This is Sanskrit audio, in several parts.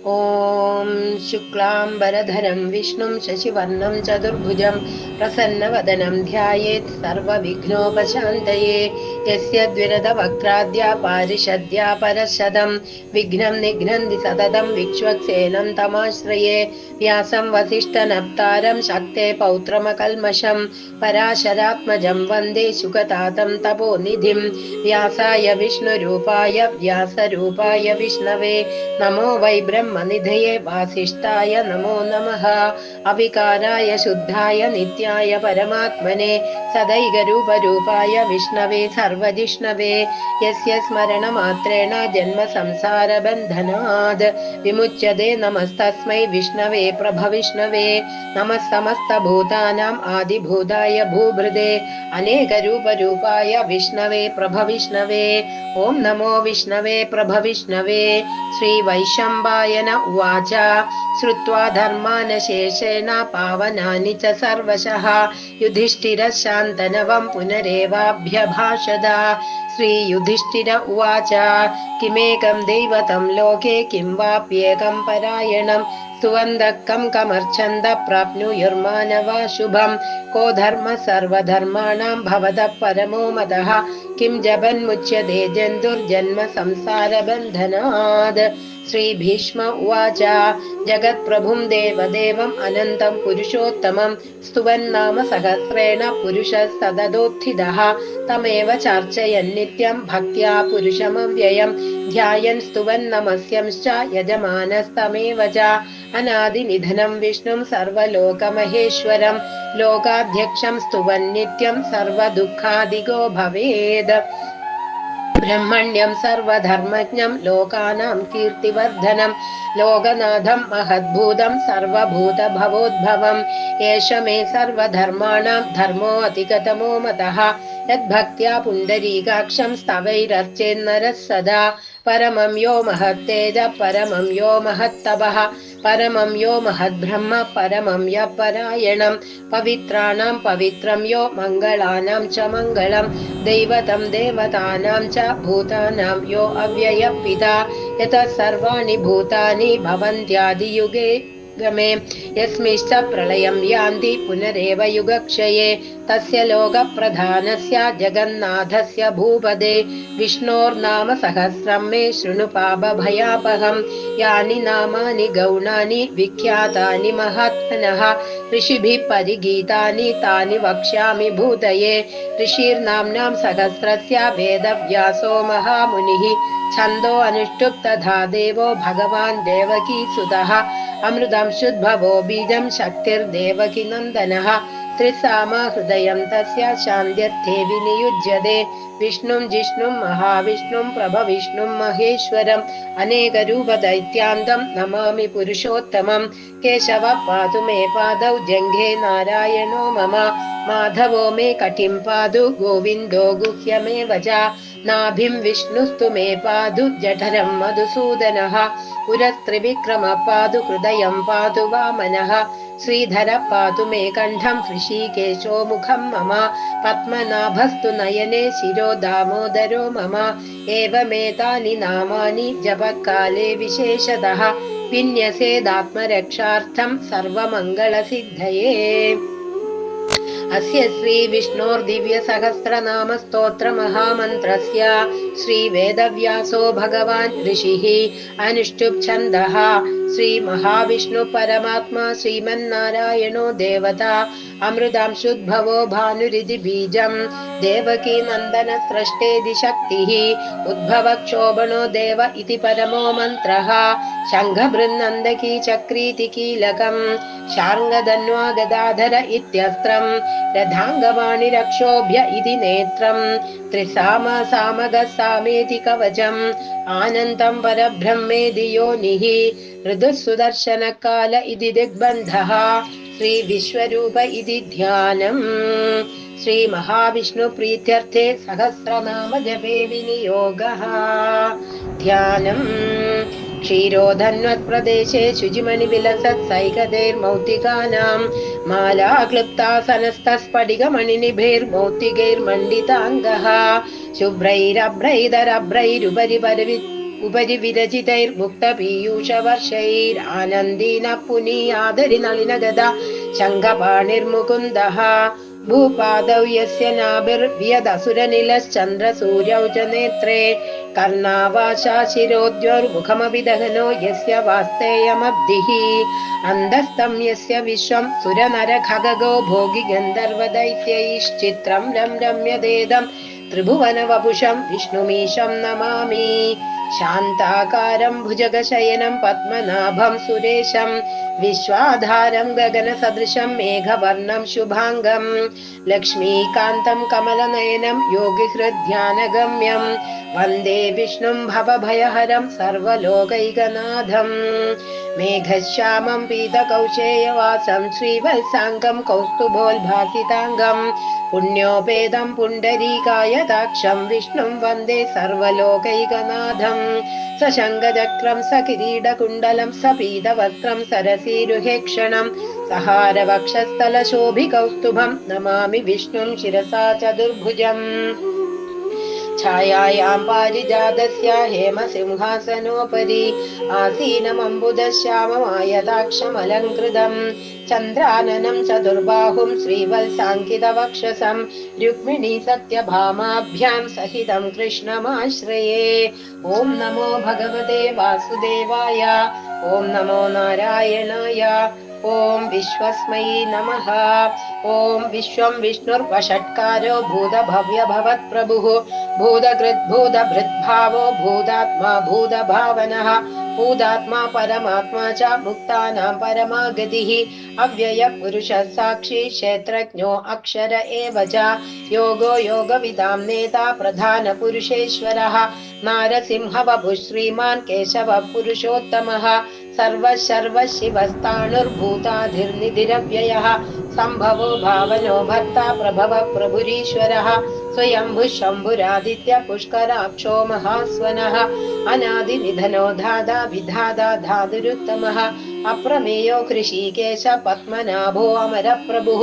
ॐ शुक्लाम्बरधरं विष्णुं शशिवर्णं चतुर्भुजं प्रसन्नवदनं ध्यायेत् सर्वविघ्नोपशान्तये। यस्य द्विरदवक्त्राद्या पारिषद्या परशदं विघ्नं निघ्नन्ति सततं विक्ष्वक्सेनं तमाश्रये। व्यासं वसिष्ठनप्तारं शक्ते पौत्रमकल्मषं पराशरात्मजं वन्दे शुकतातं तपोनिधिं। व्यासाय विष्णुरूपाय व्यासरूपाय विष्णवे नमो वै ब्रह्मनिधये वासिष्ठाय नमो नमः। अविकाराय शुद्धाय नित्याय परमात्मने सदैकरूपरूपाय विष्णवे सर्वजिष्णवे। यस्य स्मरणमात्रेण जन्म संसारबन्धनाद् विमुच्यते नमस्तस्मै विष्णवे प्रभविष्णवे। नमः समस्तभूतानाम् आदिभूताय भूभृदे अनेकरूपरूपाय विष्णवे प्रभविष्णवे। ॐ नमो विष्णवे प्रभविष्णवे। श्रीवैशम्पायन उवाच श्रुत्वा धर्मानशेषेण पावनानि च सर्वशः युधिष्ठिरः शान्तनवं पुनरेवाभ्यभाषत। श्रीयुधिष्ठिर उवाच किमेकं दैवतं लोके किं वाप्येकं परायणं स्तुवन्तः कं कमर्च्छन्तः प्राप्नुयुर्मानवा शुभं को धर्मः सर्वधर्माणां भवतः परमो मतः किं जपन्मुच्यते जन्तुर्जन्म संसारबन्धनात्। श्रीभीष्म उवाच जगत्प्रभुं देवदेवम् अनन्तं पुरुषोत्तमं स्तुवन्नाम सहस्रेण पुरुषः सततोत्थितः तमेव चार्चयन् नित्यं भक्त्या पुरुषमव्ययं ध्यायन् स्तुवन् नमस्यंश्च यजमानस्तमेव च। अनादिनिधनं विष्णुं सर्वलोकमहेश्वरं लोकाध्यक्षं स्तुवन् नित्यं सर्वदुःखादिगो भवेत्। ब्रह्मण्यं सर्वधर्मज्ञं लोकानां कीर्तिवर्धनं लोकनाथं महद्भूतं सर्वभूतभवोद्भवम् एष मे सर्वधर्माणां धर्मोऽधिगतमो मतः यद्भक्त्या पुण्डरीकाक्षं स्तवैरर्चेन्नरः सदा परमं यो महत्तेज परमं यो महत्तपः परमं यो महद्ब्रह्म परमं यः परायणं पवित्राणां पवित्रं यो मङ्गलानां च मङ्गलं दैवतं देवतानां च भूतानां यो अव्ययः पिता यतः सर्वाणि भूतानि भवन्त्यादियुगे गमे यस्मिश्च प्रलयं यान्ति पुनरेव युगक्षये तस्य लोकप्रधानस्य जगन्नाथस्य भूपदे विष्णोर्नाम सहस्रं मे शृणु पापभयापहं यानि नामानि गौणानि विख्यातानि महात्मनः ऋषिभिः परिगीतानि तानि वक्ष्यामि भूतये। ऋषिर्नाम्नां सहस्रस्य वेदव्यासो महामुनिः छन्दो अनुष्टुप् तथा देवो भगवान् देवकीसुतः अमृतं शुद्भवो बीजं शक्तिर्देवकी नन्दनः त्रिसामा हृदयं तस्य शान्त्यर्थे विनियुज्यते विष्णुं जिष्णुं महाविष्णुं प्रभविष्णुं महेश्वरम् अनेकरूपदैत्यान्तं नमामि पुरुषोत्तमं केशव पातु मे पादौ जङ्घे नारायणो मम माधवो मे कटिं पादु गोविन्दो गुह्यमेव च नाभिं विष्णुस्तु मे पादु जठरं मधुसूदनः पुरस्त्रिविक्रम पादु हृदयं पादु वामनः श्रीधर पातु मे कण्ठं हृषीकेशो मुखं मम पद्मनाभस्तु नयने शिरो दामोदरो मम एवमेतानि नामानि जपकाले विशेषतः विन्यसेदात्मरक्षार्थं सर्वमङ्गलसिद्धये। अस्य श्री विष्णोर्दिव्यसहस्रनाम स्तोत्र महामन्त्रस्य श्री वेदव्यासो भगवान् ऋषिः अनुष्टुप् छन्दः श्री महाविष्णु परमात्मा श्रीमन्नारायणो देवता अमृतं शुद्भवो भानुरिति बीजं देवकी नन्दन स्रष्टेदि शक्तिः उद्भव क्षोभणो देव इति परमो मन्त्रः शङ्खबृन्नन्दकी चक्रीति कीलकं शार्ङ्गधन्वा गदाधर इत्यस्त्रं रथाङ्गवाणि रक्षोभ्य इति नेत्रं त्रिसामा सामगः सामेति कवचम् आनन्दं परब्रह्मेदि योनिः ऋतुः सुदर्शनकाल इति दिग्बन्धः श्री विश्वरूप इति ध्यानम्। श्री महाविष्णु प्रीत्यर्थे सहस्रनाम जपे विनियोगः। ध्यानम् क्षीरोधन्वत्प्रदेशे शुचिमणिविलसत् सैकतैर्मौक्तिकानां माला क्लुप्तासनस्तस्फटिकमणिनिभैर्मौक्तिकैर्मण्डिताङ्गः शुभ्रैरभ्रैदरभ्रैरुपरि परिवित् उपरि विरचितैर्मुक्तपीयूषवर्षैरानन्दीनः पुनीयादरि नलिनगदा शङ्खपाणिर्मुकुन्दः भूपादौ यस्य नाभिर्व्यदसुरनिलश्चन्द्रसूर्यौ च नेत्रे कर्णावाशा शिरोद्योर्मुखमपि दहनो यस्य वास्तेयमब्धिः अन्धस्तं यस्य विश्वं सुरनरखगो भोगि गन्धर्वदैत्यैश्चित्रं रम्यदेदं त्रिभुवनवपुषं विष्णुमीशं नमामि शान्ताकारं भुजगशयनं पद्मनाभं सुरेशं विश्वाधारं गगनसदृशं मेघवर्णं शुभाङ्गं लक्ष्मीकान्तं कमलनयनं योगिहृद्ध्यानगम्यं वन्दे विष्णुं भवभयहरं सर्वलोकैकनाथं मेघश्यामं पीतकौशेयवासं श्रीवत्साङ्गं कौस्तुभोल्भासिताङ्गं पुण्योपेदं पुण्डरीकायताक्षं विष्णुं वन्दे सर्वलोकैकनाथं सशङ्खचक्रं सकिरीटकुण्डलं सपीतवस्त्रं सरसीरुहेक्षणं सहारवक्षस्थलशोभिकौस्तुभं नमामि विष्णुं शिरसा चतुर्भुजम् छायायां पारिजातस्य हेमसिंहासनोपरि आसीनमम्बुदश्याममायताक्षमलङ्कृतं चन्द्राननं चतुर्बाहुं श्रीवत्साङ्कितवक्षसं रुक्मिणी सत्यभामाभ्यां सहितं कृष्णमाश्रये ॐ नमो भगवते वासुदेवाय ॐ नमो नारायणाय ॐ विश्वस्मै नमः ॐ विश्वं विष्णुर्वषट्कारो भूतभव्यभवत्प्रभुः भूतकृद्भूतभृद्भावो भूतात्मा भूतभावनः भूतात्मा परमात्मा च मुक्तानां परमागतिः अव्ययपुरुषः साक्षी क्षेत्रज्ञो अक्षर एव च योगो योगविदां नेता प्रधानपुरुषेश्वरः नारसिंहवपुः श्रीमान् केशवः पुरुषोत्तमः सर्वशिवस्ताणुर्भूताधिर्निधिरव्ययः सम्भवो भावनो भर्ता प्रभवः प्रभुरीश्वरः स्वयंभुः शम्भुरादित्य पुष्कराक्षो महास्वनः अनादिनिधनो धाता विधाता धातुरुत्तमः अप्रमेयो कृषिकेश पद्मनाभो अमरप्रभुः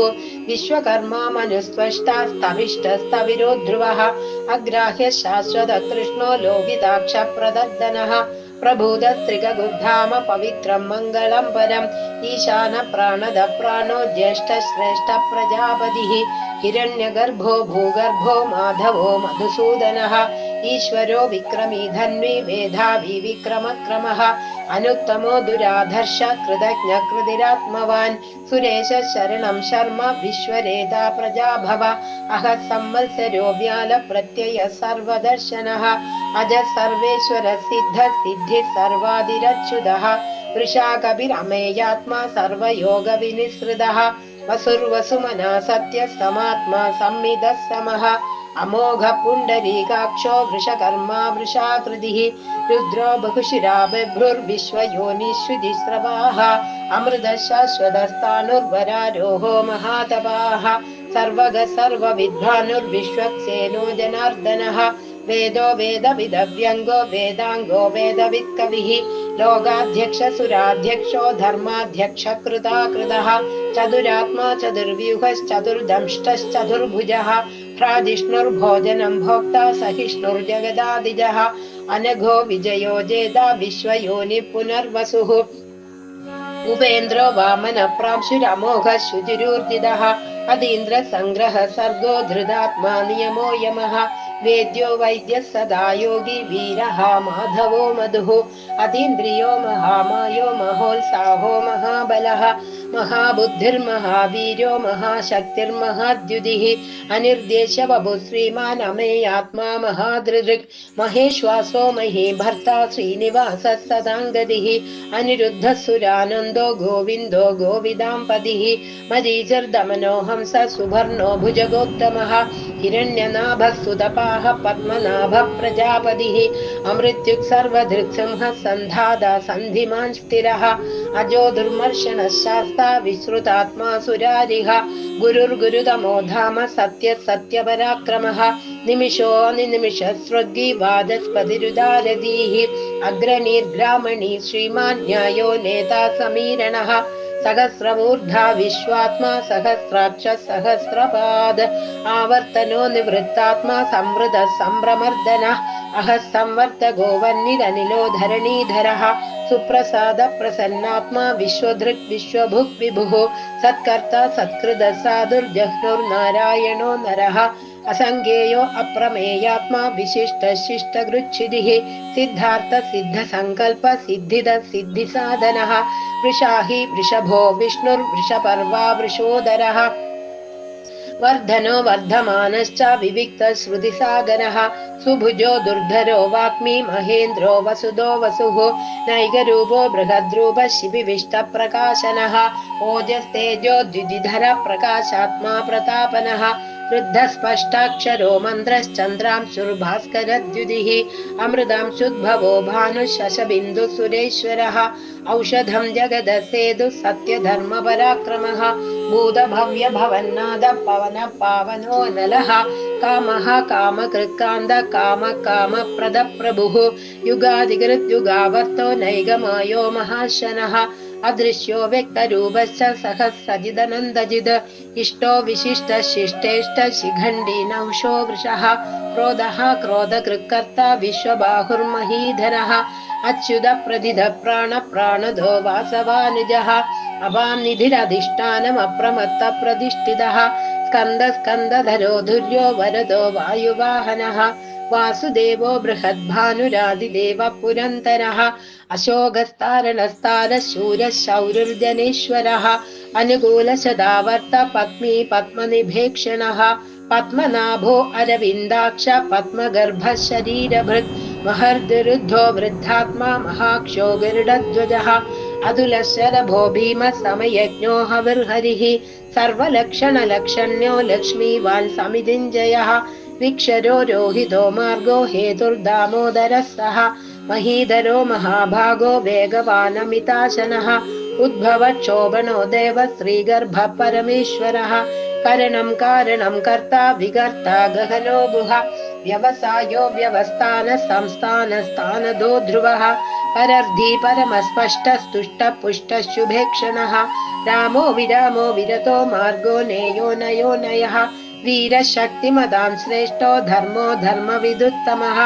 विश्वकर्मा मनुस्त्वष्टा स्तविष्टस्तविरो ध्रुवः अग्राह्य शाश्वत कृष्णो लोकिताक्ष प्रदर्दनः प्रभूतस्त्रिगुर्धाम पवित्रं मङ्गलं परम् ईशान प्राणद प्राणो ज्येष्ठ श्रेष्ठ प्रजापतिः हिरण्यगर्भो भूगर्भो माधवो मधुसूदनः ईश्वरो विक्रमी धन्वी मेधावी विक्रमक्रमः अनुत्तमो दुराधर्ष कृतज्ञ कृतिरात्मवान् सुरेश शरणं शर्म विश्वरेता प्रजाभव अह संवत्सरो व्याल प्रत्यय सर्वदर्शनः अज सर्वेश्वर सिद्ध सिद्धि सर्वादिरच्युतः वृषाकविरमेयात्मा सर्वयोग विनिसृतः वसुर्वसुमना सत्य समात्मा संमितः समः अमोघ पुण्डरीकाक्षो वृषकर्मा वृषाकृतिः रुद्रो बहुशिरा बिभ्रुर्विश्वयोनिष्युजिस्रवाः अमृतः शाश्वतस्तानुर्वरारोहो महातपाः सर्वगः सर्वविद्वानुर्विश्वक्सेनो जनार्दनः वेदो वेदविदव्यङ्गो वेदाङ्गो वेदवित्कविः लोकाध्यक्ष सुराध्यक्षो धर्माध्यक्ष कृताकृतः चतुरात्मा चतुर्व्यूहश्चतुर्दंष्टश्चतुर्भुजः प्राजिष्णुर्भोजनं भोक्ता सहिष्णुर्जगदादिजः अनघो विजयो जेता विश्वयोनिः पुनर्वसुः उपेन्द्रो वामन प्रांशुरमोघ शुचिरूर्जितः अतीन्द्र संग्रह सर्गो धृतात्मा नियमो यमः वेद्यो वैद्यः सदा योगी वीरः माधवो मधुः अतीन्द्रियो महामायो महोत्साहो महाबलः महाबुद्धिर्महावीर्यो महाशक्तिर्महाद्युतिः अनिर्देश वभु श्रीमान् अमेयात्मा महादृदृक् महेश्वासो महीभर्ता श्रीनिवासः सदाङ्गतिः अनिरुद्धः सुरानन्दो गोविन्दो गोविदाम्पतिः मरीचिर्दमनो हंस सुवर्णो भुजगोत्तमः हिरण्यनाभः सुतपाः पद्मनाभः प्रजापतिः अमृत्युक् सर्वधृक्सिंहः सन्धाता सन्धिमान् स्थिरः अजो दुर्मर्शनः शास्ता विश्रुतात्मा सुरारिः गुरुर्गुरुतमो धाम सत्य सत्यपराक्रमः निमिषो निमिषः स्रग्गी वाचस्पतिरुदारधीः अग्रणीर्ब्राह्मणी श्रीमान् न्यायो नेता समीरणः सहस्रमूर्धा विश्वात्मा सहस्राक्ष सहस्रपाद आवर्तनो निवृत्तात्मा संवृतः सम्भ्रमर्दनः अहः संवर्तको वह्निरनिलो धरणीधरः सुप्रसाद प्रसन्नात्मा विश्वधृक् विश्वभुक् विभुः सत्कर्ता सत्कृतः साधुर्जह्नुर्नारायणो नरः असङ्गेयो अप्रमेयात्मा विशिष्टः शिष्टगृच्छिदिः सिद्धार्थ सिद्धसङ्कल्प सिद्धिद सिद्धिसाधनः वृषाहि वृषभो विष्णुर्वृषपर्वा वृषोदरः वर्धनो वर्धमानश्च विविक्तश्रुतिसागरः सुभुजो दुर्धरो वाग्मी महेन्द्रो वसुदो वसुः नैगरूपो बृहद्रूपः शिबिविष्टप्रकाशनः ओजस्तेजो द्विधिधर प्रकाशात्मा प्रतापनः वृद्धस्पष्टाक्षरो मन्त्रश्चन्द्रांशुर्भास्करद्युतिः अमृतांशुद्भवो भानुशशबिन्दुसुरेश्वरः औषधं जगदसेतुः सत्यधर्मपराक्रमः भूतभव्यभवन्नाद पवन पावनो नलः कामः कामकृत्कान्त काम कामप्रद प्रभुः युगादिकृत्युगावर्तो नैगमायो महाशनः अदृश्यो व्यक्तरूपश्च सहस्रजिदनन्दजिद इष्टो विशिष्ट शिष्टेष्ट शिखण्डी नहुषो वृषः क्रोधः क्रोधकृत्कर्ता विश्वबाहुर्महीधरः अच्युत प्रदिध प्राण प्राणदो वासवानुजः अवां निधिरधिष्ठानमप्रमत्त प्रतिष्ठितः स्कन्द स्कन्दधरो धुर्यो वरदो वायुवाहनः वासुदेवो बृहद्भानुरादिदेव पुरन्तरः अशोकस्तारणस्तारः शूरः शौरिर्जनेश्वरः अनुकूलशदावर्त पद्मी पद्मनिभेक्षणः पद्मनाभो अरविन्दाक्ष पद्मगर्भः शरीरभृत् महर्दरुद्धो वृद्धात्मा महाक्षो गरुडध्वजः अतुलशरभो भीमः समयज्ञो हविर्हरिः सर्वलक्षणलक्षण्यो लक्ष्मीवान् समितिञ्जयः विक्षरो रोहितो मार्गो हेतुर्दामोदरः सः महीधरो महाभागो वेगवानमिताशनः उद्भवक्षोभनो देव श्रीगर्भ परमेश्वरः करणं कारणं कर्ता विकर्ता गहनो गुह व्यवसायो व्यवस्थान संस्थान स्थानदो ध्रुवः परर्धी परमस्पष्टस्तुष्ट पुष्ट शुभेक्षणः रामो विरामो विरतो मार्गो नेयो नयो नयः वीरशक्तिमदां श्रेष्ठो धर्मो धर्मविदुत्तमः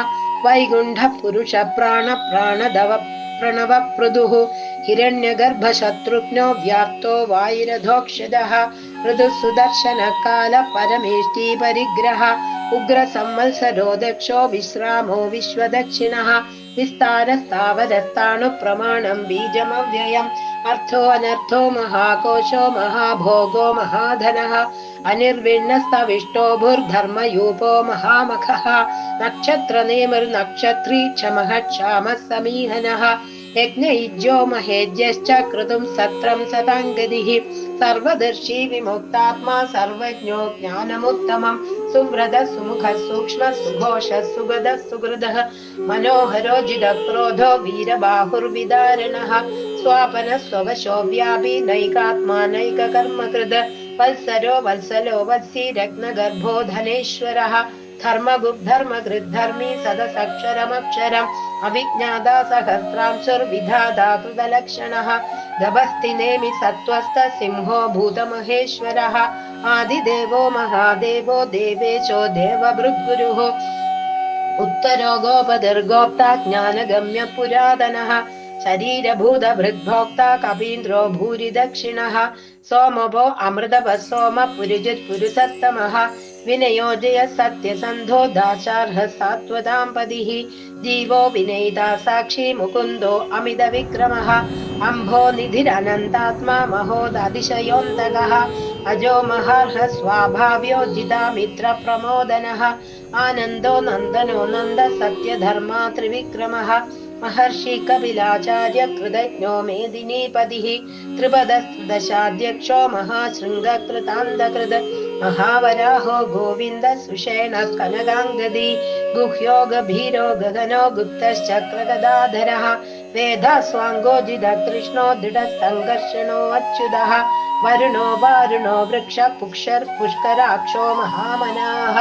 वैकुण्ठः पुरुष प्राण प्राणदव प्रणव पृदुः हिरण्यगर्भशत्रुघ्नो व्याप्तो वायुरधोक्षदः ऋतुः सुदर्शन काल परमेष्टि परिग्रह उग्र संवत्सरो दक्षो विश्रामो विश्वदक्षिणः विस्तारस्तावदस्ताणु प्रमाणं बीजमव्ययम् अर्थो अनर्थो महाकोशो महाभोगो महाधनः अनिर्विण्णस्तविष्टो भूर्धर्मयूपो महामखः नक्षत्रनेमिर्नक्षत्री क्षमः क्षामः समीहनः यज्ञयुज्यो महेज्यश्च क्रतुं सत्रं सताङ्गदिः सर्वदर्शी विमुक्तात्मा सर्वज्ञो ज्ञानमुत्तमं सुव्रतः सुमुखः सूक्ष्मः सुघोषः सुगतः सुहृदः मनोहरो जिदक्रोधो वीरबाहुर्विदारणः स्वापनः स्ववशो व्यापी नैकात्मा नैककर्मकृद वत्सरो वत्सलो वत्सी रत्नगर्भो धनेश्वरः धर्मगुप्धर्मकृद्धर्मी सदसक्षरमक्षरम् अविज्ञाता सहस्रांशुर्विधाता कृतलक्षणः गभस्तिनेमि सत्त्वस्थ सिंहो भूतमहेश्वरः आदिदेवो महादेवो देवेशो देवभृद्गुरुः उत्तरो गोपतिर्गोप्ता ज्ञानगम्य पुरातनः शरीरभूतभृद्भोक्ता कपीन्द्रो भूरि दक्षिणः सोमभो अमृतभः सोम पुरुजित्पुरुषोत्तमः विनयोजय सत्यसन्धो दाशार्हः सात्वतां पदिः जीवो विनयिता साक्षी मुकुन्दो अमित विक्रमः अम्भो निधिरनन्तात्मा महोदतिशयोऽन्तकः अजो महार्हः स्वाभाव्यो जितामित्र प्रमोदनः आनन्दो नन्दनो नन्द सत्यधर्मा त्रिविक्रमः महर्षि कपिलाचार्य कृतज्ञो मेदिनीपतिः त्रिपदशाध्यक्षो महाशृङ्गकृतान्तकृत महावराहो गोविन्द सुषेणः कनकाङ्गदी गुह्यो गभीरो गगनो गुप्तश्चक्रगदाधरः वेदास्वाङ्गो जिदकृष्णो दृढसङ्घर्षणो अच्युतः वरुणो वारुणो वृक्ष पुष्कराक्षो महामनाः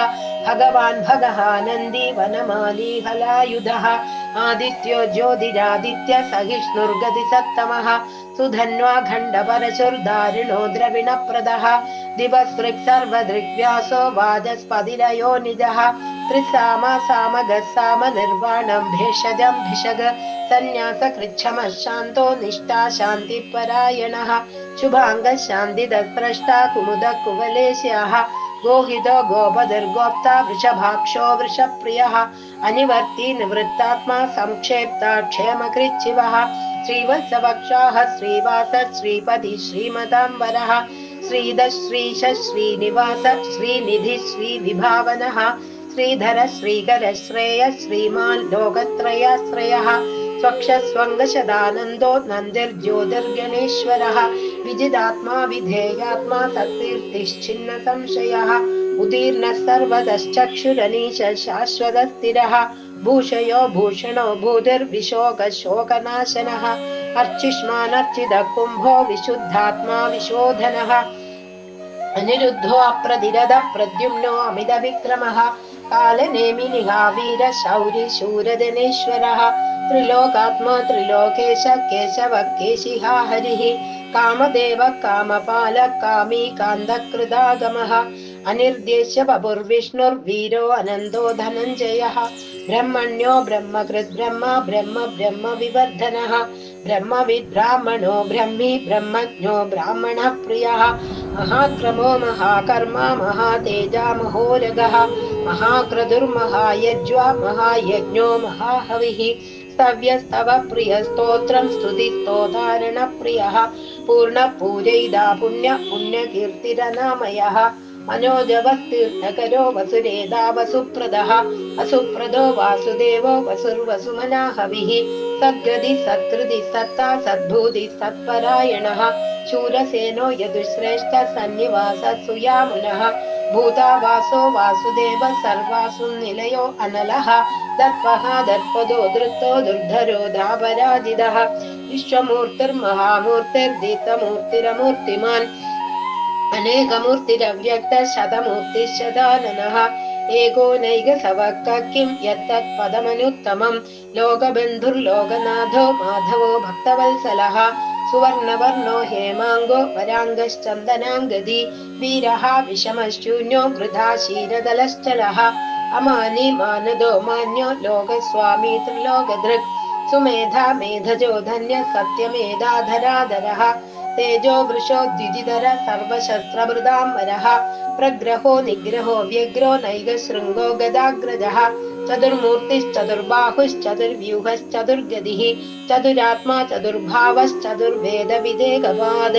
भगवान् भगहानन्दी वनमाली हलायुधः आदित्यो ज्योतिरादित्य सहिष्णुर्गतिसत्तमः सुधन्वा खण्डपरशुर्दारिणो द्रविणप्रदः दिवसृक् सर्वदृग्व्यासो वाचस्पतिरयो निजः त्रिसाम सामग साम निर्वाणं भेषजं भिषग संन्यास कृच्छमः शान्तो निष्ठा शान्तिपरायणः शुभांग शान्तिदस्रष्टा कुमुद कुवलेशः गोहितो गोपदुर्गोप्ता वृषभाक्षो वृषप्रियः अनिवर्ति निवृत्तात्मा संक्षेप्ता क्षेमकृच्छिवः श्रीवत्सवक्षाः श्रीवास श्रीपति श्रीमताम्बरः श्रीद श्रीश श्रीनिवास श्रीनिधि श्रीविभावनः श्रीधर श्रीकर श्रेय श्रीमान् लोकत्रयाश्रयः स्वक्षस्वङ्गशदानन्दो नन्दिर्ज्योतिर्गणेश्वरः विजिदात्मा विधेयात्मा सत्कीर्तिश्चिन्न संशयः उदीर्णः सर्वतश्चक्षुरनीश शाश्वतस्थिरः भूषयो भूषणो भूतिर्विशोकशोकनाशनः अर्चिष्मानर्चितः कुम्भो विशुद्धात्मा विशोधनः अनिरुद्धो अप्रतिरथ प्रद्युम्नो अमितविक्रमः कालनेमिनिहा वीर शौरि शूरदनेश्वरः त्रिलोकात्मा त्रिलोकेश केशव केशिहा हरिः कामदेव कामपाल कामी कान्दकृदागमः अनिर्देश्य बभुर्विष्णुर्वीरो अनन्दो धनञ्जयः ब्रह्मण्यो ब्रह्मकृद् ब्रह्म ब्रह्म ब्रह्म विवर्धनः ब्रह्मविद् ब्राह्मणो ब्रह्मी ब्रह्मज्ञो ब्राह्मणः प्रियः महाक्रमो महाकर्मा महातेजा महोरगः महाक्रतुर्महायज्वा महायज्ञो महाहविः स्तव्यस्तव प्रियस्तोत्रं स्तुतिस्तोतारण प्रियः पूर्णपूजैदा पुण्य पुण्यकीर्तिरनामयः मनोजवस्तीर्थकरो वसुरेदा वसुप्रदः असुप्रदो वासुदेवो वसुर्वसुमना हविः सद्गति सत्कृति सत्ता सद्भूति सत्परायणः शूरसेनो यदुश्रेष्ठ सन्निवास सुयामुनः भूतावासो वासुदेव सर्वासु निलयो अनलः दर्पः दर्पदो धृतो दुर्धरो धापराजितः विश्वमूर्तिर्महामूर्तिर्दीप्तमूर्तिरमूर्तिमान् अनेकमूर्तिरव्यक्त शतमूर्तिश्चदाननः एको नैकसवक्क किं यत्तत् पदमनुत्तमं लोकबन्धुर्लोकनाथो माधवो भक्तवत्सलः सुवर्णवर्णो हेमाङ्गो वराङ्गश्चन्दनाङ्गदी वीरः विषमशून्यो वृथा क्षीरदलश्चलः अमानि मानदो मान्यो लोकस्वामी त्रिलोकधृक् सुमेधा मेधजो धन्य सत्यमेधाधराधरः तेजो वृषो द्विजिधर सर्वशस्त्रभृदाम्बरः प्रग्रहो निग्रहो व्यग्रो नैगशृङ्गो गदाग्रजः चतुर्मूर्तिश्चतुर्बाहुश्चतुर्व्यूहश्चतुर्गतिः चतुरात्मा चतुर्भावश्चतुर्वेदविदेकवाद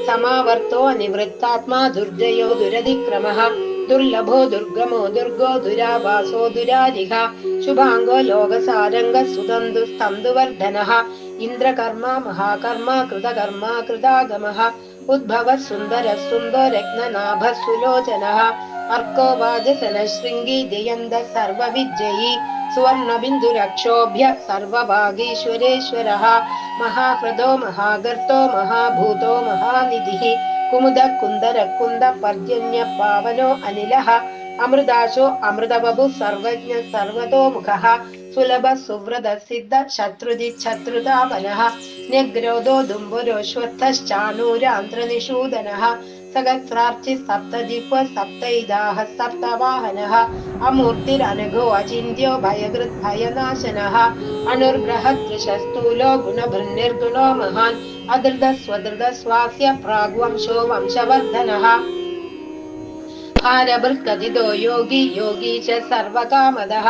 समावर्तो निवृत्तात्मा दुर्जयो दुरधिक्रमः दुर्लभो दुर्गमो दुर्गो दुरावासो दुरारिः शुभांगो लोकसारंग सुदन्दुस्तन्दुवर्धनः इन्द्रकर्मा महाकर्मा कृतकर्मा कृतागमः उद्भव सुन्दर सुन्दरज्ञनाभ सुलोचनः अर्को वाजसन शृंगी जयन्द सर्वविजयी सुवर्णबिन्दुरक्षोभ्य सर्वभागीश्वरेश्वरः महाहृदो महागर्तो महाभूतो महानिधिः कुमुद कुन्दर कुन्द पर्जन्य पावनो अनिलः अमृदाशो अमृतबभु सर्वज्ञ सर्वतोमुखः सुलभ सुव्रत सिद्ध शत्रुजित् शत्रुतापनः न्यग्रोधो दुम्बुरोश्वत्थश्चाणूरान्त्रनिषूदनः सहस्रार्चि सप्तजिह्व सप्तैदाः सप्तवाहनः अमूर्तिरनघो अचिन्त्यो भयकृत् भयनाशनः अनुर्बृहदृशस्थूलो गुणभृन्निर्गुणो महान् अधृत स्वधृत स्वास्य प्राग्वंशो वंशवर्धनः हारभृत्कथितो योगी योगी च सर्वकामदः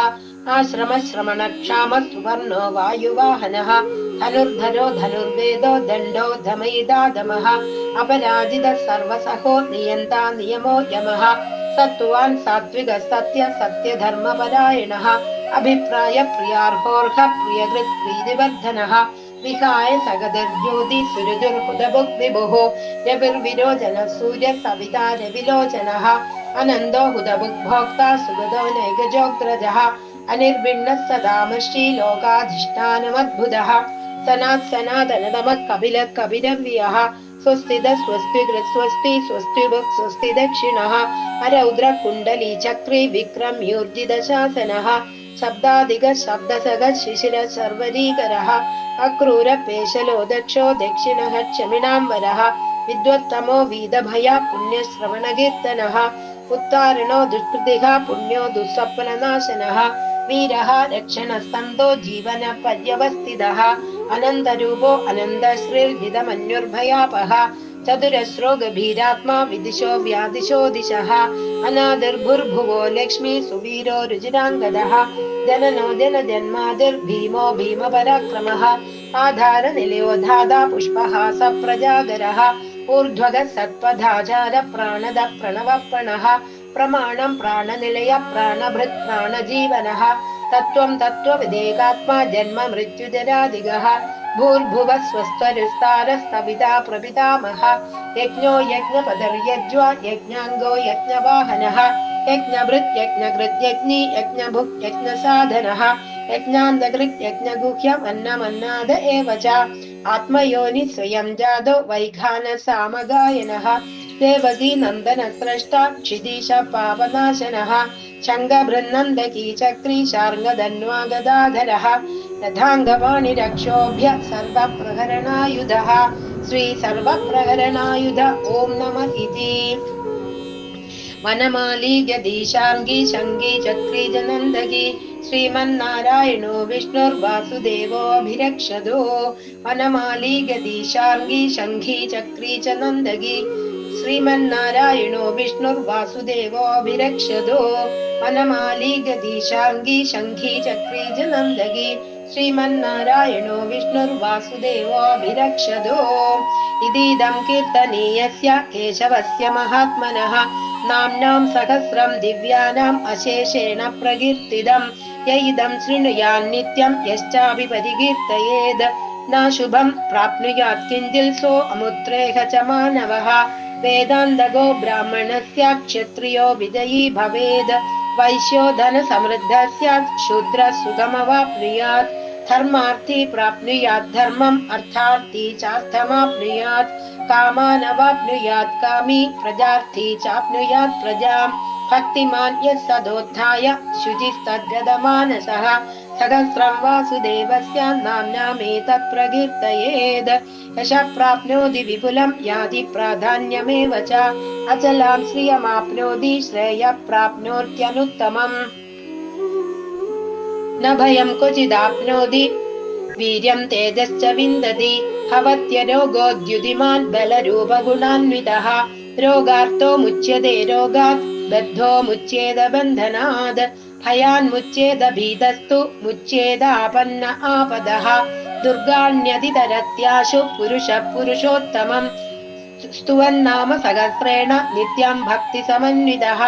आश्रम श्रमण क्षाम सुवर्णो वायुवाहनः धनुर्धरो धनुर्वेदो दण्डो दमयिदादमः अपराजित सर्वसहो नियन्ता नियमो यमः सत्त्वान् सात्विक सत्य सत्यधर्मपरायणः अभिप्राय प्रियार्होर्ह प्रियकृत् प्रीतिवर्धनः विहाय सगदर्ज्योति सुरजुर्हुदभुक् विभुः रविर्विरोचन सूर्य सविता रविलोचनः अनन्दो हुदभुक् भोक्ता सुगदो नैगजोग्रजः अनिर्भिन्नः सदामश्री लोकाधिष्ठानमद्भुतः सनात् सनातनतमः कपिलः कपिलव्यः स्वस्तिद स्वस्तिकृत् स्वस्ति स्वस्तिभुक् स्वस्ति दक्षिणः अरौद्र कुण्डली चक्री विक्रम्यूर्जितशासनः शब्दादिग शब्दसग शिशिर सर्वरीकरः अक्रूर पेशलो दक्षो दक्षिणः क्षमिणाम्बरः विद्वत्तमो वीदभया पुण्यश्रवणकीर्तनः उत्तारणो दुष्कृतिः पुण्यो दुःस्वप्ननाशनः वीरः रक्षणस्तन्तो जीवन पर्यवस्थितः अनन्तरूपो अनन्तश्रीर्जितमन्युर्भयापः चतुरस्रो गभीरात्मा विदिशो व्यादिशो दिशः अनादिर्भुर्भुवो लक्ष्मी सुवीरो रुजिराङ्गदः जननो जनजन्मादिर्भीमो भीमपराक्रमः आधारनिलयो धाता पुष्पः सप्रजागरः ऊर्ध्वगः सत्पथाचार प्राणद प्रणवप्रणः प्रमाणं प्राणनिलय प्राणभृत् प्राणजीवनः तत्त्वं तत्त्वविदेकात्मा जन्म मृत्युजरादिगः भूर्भुवः स्वस्वरुस्तारस्तविता प्रपितामहः यज्ञो यज्ञपदर्यज्वा यज्ञाङ्गो यज्ञवाहनः यज्ञभृत् यज्ञकृत् यज्ञी यज्ञभुक् यज्ञसाधनः यज्ञान्तकृत् यज्ञगुह्यमन्नमन्नाद एव च आत्मयोनि स्वयं जातो वैखानसामगायनः देवकी नन्दनस्रष्टा क्षितीश पावनाशनः शङ्खबृन्नन्दकी चक्री शार्ङ्गधन्वा गदाधरः रथाङ्गपाणिरक्षोभ्य सर्वप्रहरणायुधः श्री सर्वप्रहरणायुध ॐ नमः इति वनमाली गदीशार्ङ्गी शङ्गी चक्री जनन्दगी श्रीमन्नारायणो विष्णुर्वासुदेवोऽभिरक्षदो वनमाली गदीशार्ङ्गी शङ्खी चक्री च नन्दगी श्रीमन्नारायणो विष्णुर्वासुदेवोऽभिरक्षदो वनमाली गदीशार्ङ्गी शङ्खी चक्री च नन्दगी श्रीमन्नारायणो विष्णुर्वासुदेवोऽभिरक्षदो इदीदं कीर्तनीयस्य केशवस्य महात्मनः नाम्नां सहस्रं दिव्यानाम् अशेषेण प्रकीर्तितं य इदं शृणुयान् नित्यं यश्चापि परिकीर्तयेद् न शुभं प्राप्नुयात् किञ्चित् सो अमुत्रेह च मानवः वेदान्तगो ब्राह्मणस्य क्षत्रियो विजयी भवेद् वैश्यो धनसमृद्धः स्यात् शूद्रः सुखमवाप्नुयात् धर्मार्थी प्राप्नुयात् धर्मम् अर्थार्थी चार्थमाप्नुयात् कामानवाप्नुयात् कामी प्रजार्थी चाप्नुयात् प्रजाम् भक्तिमान् यः सदोत्थाय शुचिस्तद्गतमानसः सहस्रं वासुदेवस्य नाम्नामेतत् प्रकीर्तयेद् यशः प्राप्नोति विपुलं याति प्राधान्यमेव च अचलां श्रियमाप्नोति श्रेयः प्राप्नोत्यनुत्तमम् न भयं क्वचिदाप्नोति वीर्यं तेजश्च विन्दति भवत्यरोगोद्युतिमान् बलरूपगुणान्वितः रोगार्तो मुच्यते रोगात् बद्धो मुच्येद बन्धनात् भयान्मुच्येद भीतस्तु मुच्येदापन्न आपदः दुर्गाण्यतितरत्याशु पुरुषः पुरुषोत्तमम् स्तुवन्नाम सहस्रेण नित्यं भक्तिसमन्वितः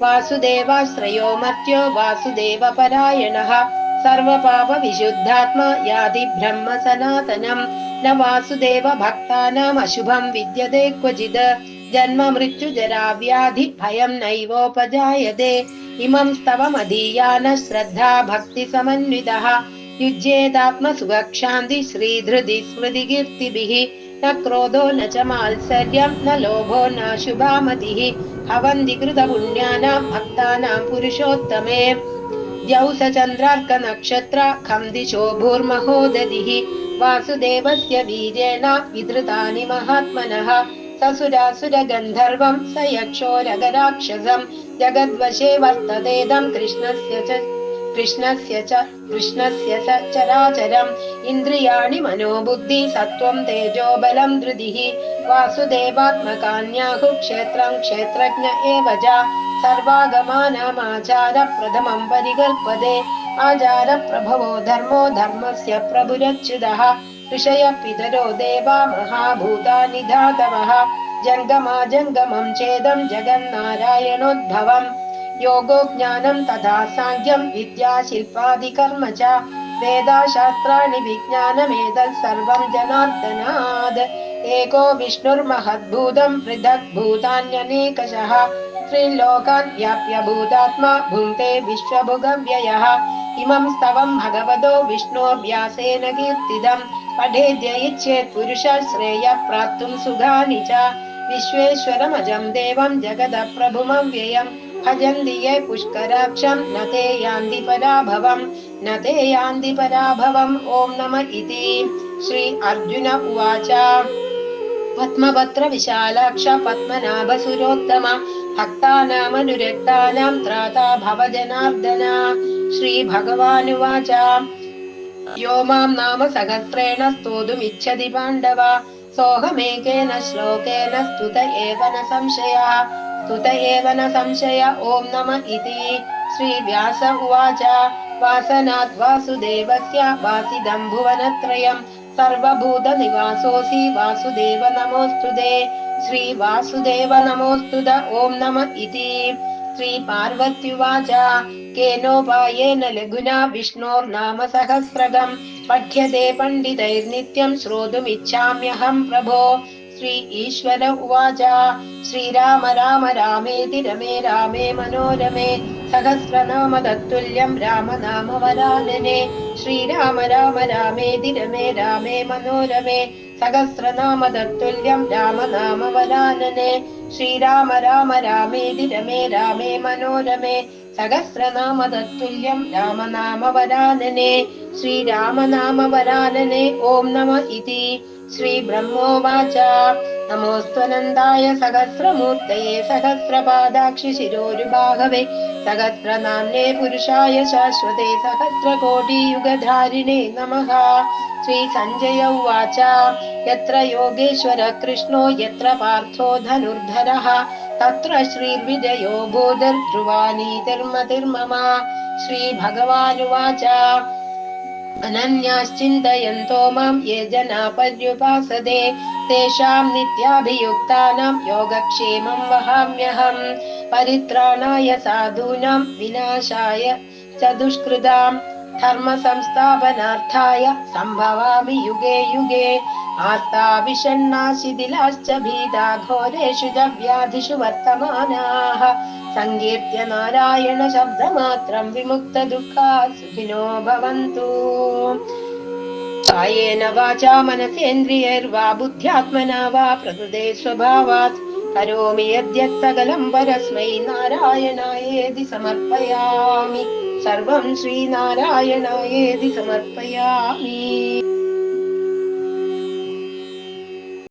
वासुदेवाश्रयो मर्त्यो वासुदेवपरायणः सर्वपापविशुद्धात्मा याति ब्रह्म सनातनम् न वासुदेव भक्तानाम् अशुभं विद्यते क्वचित् जन्म मृत्युजरा व्याधि भयं नैवोपजायते इमं स्तवमधीयान श्रद्धा भक्तिसमन्वितः युज्येदात्मसुखक्षान्ति श्रीधृति स्मृतिकीर्तिभिः न क्रोधो न च मात्सर्यं न लोभो न शुभामतिः भवन्ति कृतपुण्यानां भक्तानां पुरुषोत्तमे द्यौसचन्द्रार्कनक्षत्र खं दिशो भूर्महोदधिः वासुदेवस्य वीर्येण विधृतानि महात्मनः ससुरासुरगन्धर्वं स यक्षोरगराक्षसं जगद्वशे वर्ततेदं कृष्णस्य च चराचरम् इन्द्रियाणि मनोबुद्धि सत्त्वं तेजो बलं धृतिः वासुदेवात्मकान्याहुः क्षेत्रं क्षेत्रज्ञ एव च सर्वागमानामाचार प्रथमं परिकल्पते आचार प्रभवो धर्मो धर्मस्य प्रभुरच्युतः ऋषयः पितरो देवा महाभूतानि धातवः जङ्गमाजङ्गमं चेदं जगन्नारायणोद्भवम् योगो ज्ञानं तथा साङ्ख्यं विद्या शिल्पादिकर्म च वेदाशास्त्राणि विज्ञानमेतत् सर्वं जनार्दनात् एको विष्णुर्महद्भूतं पृथक् भूतान्यनेकशः त्रिलोकान् व्याप्य भूतात्मा भुङ्क्ते विश्वभुगव्ययः इमं स्तवं भगवतो विष्णोऽभ्यासेन कीर्तितं पठेद्य इच्छेत् पुरुषः श्रेयः प्राप्तुं सुखानि च विश्वेश्वरमजं देवं जगदप्रभुमव्ययं भजन्ति ये पुष्कराक्षं न ते यान्ति पराभवम् ॐ नमः इति श्री अर्जुन उवाच पद्मपत्र विशालाक्ष पद्मनाभसुरोत्तम ഭക്താനാമനുരക്താനാം ത്രാതാ ഭവജനാർദ്ദന. ശ്രീഭഗവാനുവാച യോ മാം നാമ സഹസ്രേണ സ്തോതുമിച്ഛതി പാണ്ഡവ സോഹമേകേന ശ്ലോകേന സ്തുത ഏവ ന സംശയ. ഓം നമ ഇതി. ശ്രീവ്യാസ ഉവാച വാസനാത് വാസുദേവസ്യ വാസിദം ഭുവനത്രയം സർവഭൂത നിവാസോऽസി വാസുദേവ നമോസ്തുതേ. ശ്രീവാസുദേവ നമോസ്തുത. ഓം നമ ഇതി. ശ്രീപാർവത്യുവാച കേനോപായേന ലഘുനാ വിഷ്ണോർനാമ സഹസ്രകം പഠ്യത്തെ പണ്ഡിതൈർനിത്യം ശ്രോതുമിച്ഛാമ്യഹം പ്രഭോ. ശ്രീ ഈശ്വര ഉവാച ശ്രീരാമ രാമ രാമേതി രമേ രാമേ മനോരമേ സഹസ്രനാമ തത്തുല്യം രാമനാമവരാനനെ. ശ്രീരാമ രാമ രാമേതി രമേ രാമേ മനോരമേ സഹസ്രനാമ തത്തുല്യം രാമനാമവരാനനെ. ശ്രീരാമ രാമ രാമേതി രമേ രാമേ മനോരമേ സഹസ്രനാമ തത്തുല്യം രാമനാമവരാനനെ. ശ്രീരാമനാമവരാനനെ. ഓം നമ ഇതി. ശ്രീബ്രഹ്മോവാച നമോസ്ത്വനന്തായ സഹസ്രമൂർത്തയേ സഹസ്രപാദാക്ഷി ശിരോരുബാഹവേ സഹസ്രനാമ്നേ പുരുഷായ ശാശ്വതേ സഹസ്രകോടിയുഗധാരിണേ നമഃ. ശ്രീ സഞ്ജയ ഉവാച യത്ര യോഗേശ്വര കൃഷ്ണോ യത്ര പാർത്ഥോ ധനുർധരഃ തത്ര ശ്രീർവിജയോ ഭൂതിർധ്രുവാനീതിർമതിർമമ. ശ്രീഭഗവാനുവാച അനന്യാശ്ചിന്തയന്തോ മാം യേ ജനാ പര്യുപാസതേ തേഷാം നിത്യാഭിയുക്താനാം യോഗക്ഷേമം വഹാമ്യഹം. പരിത്രാണായ സാധൂനാം വിനാശായ ച ദുഷ്കൃതാം ധർമ്മ സംസ്ഥാപനാർത്ഥായ സംഭവാമി യുഗേ യുഗേ. ആർത്താ വിഷണ്ണാശിഥിലാശ്ച ഭീതാ ഘോരേഷു ച വ്യാധിഷു വർത്തമാനാഃ സങ്കീർത്യ നാരായണ ശബ്ദമാത്രം വിമുക്ത ദുഃഖാ സുഖിനോ ഭവന്തു. കായേന വാചാ മനസേന്ദ്രിയൈർവാ ബുദ്ധ്യാത്മനാ വാ പ്രകൃതേ സ്വഭാവാത് കരോമി യദ്യത് സകലം പരസ്മൈ നാരായണായേതി സമർപ്പയാമി. സർവം ശ്രീനാരായണായേതി സമർപ്പയാമി.